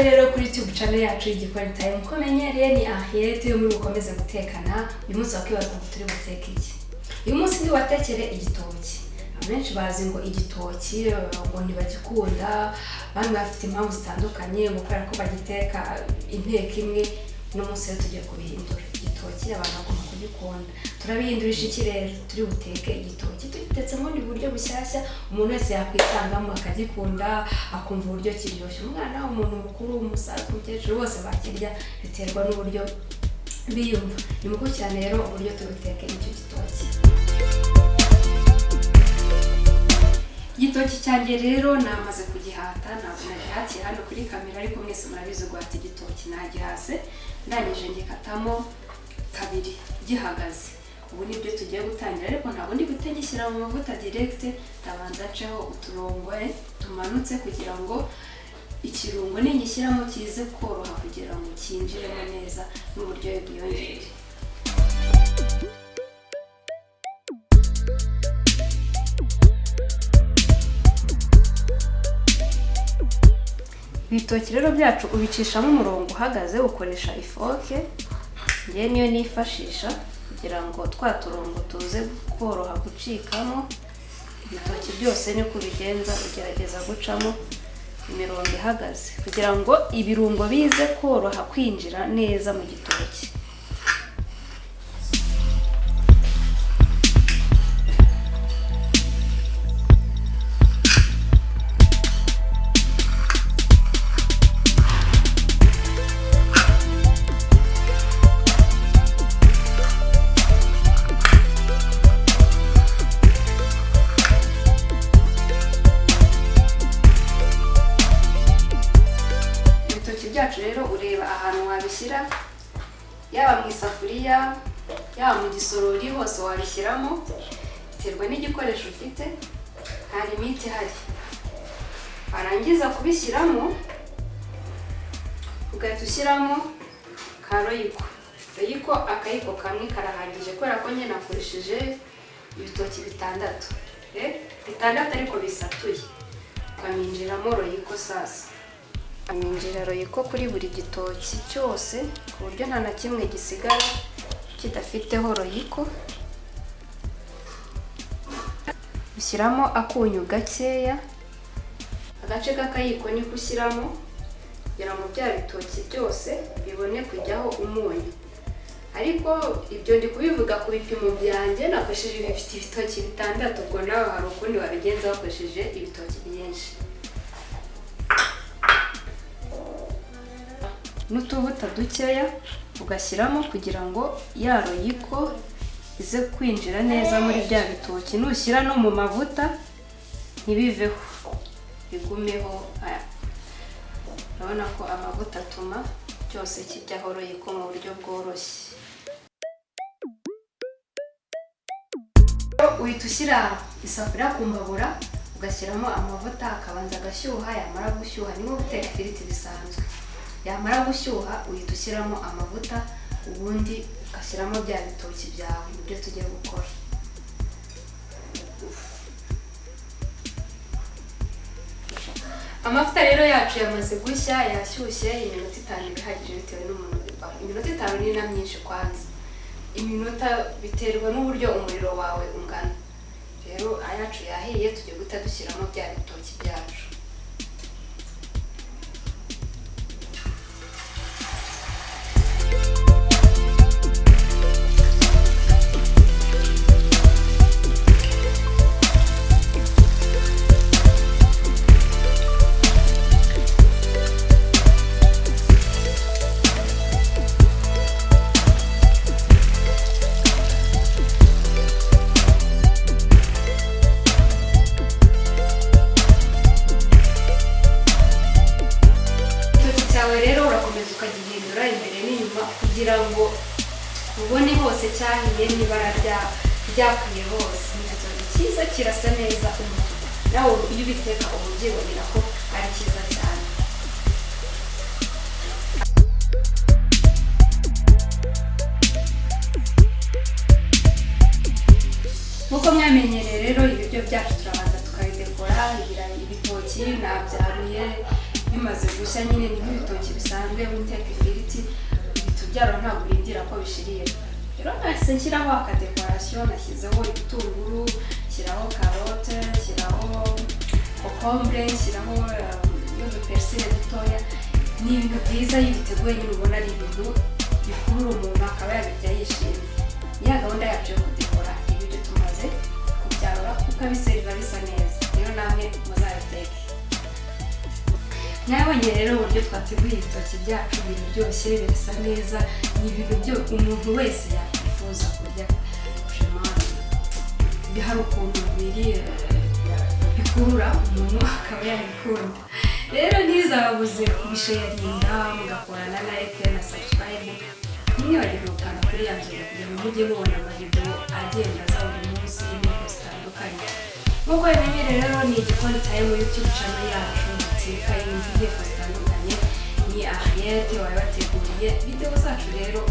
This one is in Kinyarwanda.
ikaze rero kuri YouTube channel yacu y'Igikoni Time. Uko menyereye ni Ahiyete yo muri gukomeza gutekana. Uyu munsi wakwibaza ngo turi buteke iki. Uyu munsi ndi watekere igitoki. Abenshi bazi ngo igitoki ngo ntibagikunda, bamwe bafite impamvu zitandukanye ngo kubera ko bagiteka inteko imwe. No munsi rero tugiye kubihindura. Igitoki abantu bagomba kugikunda. Turabihindurisha iki rero? Turi buteke igitoki tugitetse mu buryo bushyashya, umuntu wese yakwisangamo akagikunda, akumva uburyo kiryoshye. Umwana, umuntu mukuru, umusaza, umukecuru bose bakirya, biterwa n'uburyo biyumva. Ni muko cyane rero uburyo tubiteke icyo gitoki. Igitoki cyanjye rero namaze kugihata, ntabwo nagihatiye hano kuri kamera, ariko mwese murabizi guhata igitoki nagihase, ndangije ngikatamo kabiri gihagaze. Ubu nibyo tugiye gutangira, ariko ntabwo ndi gutegishyira mu mavuta direct, ndabanza nceho uturongo tumanutse kugira ngo ikirungo ningishyiramo kize koroha kugira ngo cyinjiremo neza n'uburyo bwiyongere. Ibitoki rero byacu ubicishamo umurongo uhagaze, ukoresha ifoke. Ngiye niyo nifashisha kugira ngo twa turongo tuze koroha gucikamo. Ibitoki byose ni kubigenza, ugerageza gucamo imirongo ihagaze kugira ngo ibirungo bize koroha kwinjira neza mu gitoki. Byacu rero ureba ahantu wabishyira, yaba mu isafuriya, yaba mu gisorori, hose wabishyiramo, biterwa n'igikoresho ufite. Hari imiti hari, warangiza kubishyiramo ugahita ushyiramo ka royiko. Akayiko kamwe karahagije kubera ko nyine nakoresheje ibitoki bitandatu ariko bisatuye. Ukaminjiramo royiko sasa. Aminjira royiko kuri buri gitoki cyose ku buryo nta na kimwe gisigara kidafiteho royiko. Ushyiramo akunyu gakeya, agace k'akayiko niko ushyiramo kugira ngo bya bitoki byose bibone kujyaho umunyu. Ariko ibyo ndi kubivuga ku bipimo byanjye, nakoresheje ibitoki bitandatu, ubwo nawe hari ukundi wabigenza wakoresheje ibitoki byinshi. N'utuvuta dukeya ugashyiramo kugira ngo ya royiko ize kwinjira neza muri bya bitoki. Nushyira no mu mavuta ntibiveho, bigumeho. Urabona ko amavuta atuma cyose kijyaho royiko mu buryo bworoshye. Uhita ushyira isafuriya ku mbabura, ugashyiramo amavuta akabanza agashyuha. Yamara gushyuha ni nko guteka ifiriti bisanzwe. Yamara gushyuha uhita ushyiramo amavuta, ubundi ugashyiramo bya bitoki byawe. Nibyo tugiye gukora. Amavuta rero yacu yamaze gushya, yashyushye. Iminota 5 bihagije bitewe n'umuntu. Iminota 5 ni na myinshi kwanza. Iminota biterwa n'uburyo umuriro wawe ungana. Rero ayacu yahiye, tugiye guta dushyiramo bya bitoki byacu. Ukagihindura imbere n'inyuma kugira ngo ubone hose cyahiye n'ibara ryakwiye hose. Ni igitoki cyiza, kirasa neza. Nawe iyo ubiteka uba ubyibonera ko ari cyiza cyane. Nkuko mwamenyereye rero, ibiryo byacu turabanza tukabidekora. Ibitoki nabyaruye bimaze gushya nyine nk'ibitoki bisanzwe guteka ifiriti bitubyara ntabwo urindira ko bishirira. Rero nahise nshyiraho akadekorasiyo, nashyizeho ibitunguru, nshyiraho karote, nshyiraho kokombure, nshyiraho n'udupersile dutoya. Ni ibintu byiza iyo biteguye nyine ubona ari ibintu bikurura umuntu akaba yabirya yishimye. Ya gahunda yacu yo kudekora ibiryo tumaze kubyarura ukabiseriva bisa neza. Rero namwe muzabiteke. Mwabonye rero uburyo twateguye ibitoki byacu biraryoshye birasa neza. Ni ibintu byo umuntu wese yakwifuza kurya. Hari ukuntu bikurura umuntu akaba yabikunda. Rero ntibizababuze kubisharinga mugakorana na like na subscribe. Ntimwibagirwe gukanda kuri ya nzogera kugira ngo mujye mubona amavideo agenda aza buri munsi y'ibintu zitandukanye. Nk'uko bimenyereye rero ni igikoni time YouTube channel yacu iteka y'ibintu zitandukanye. Ni Ariete wabateguriye video zacu rero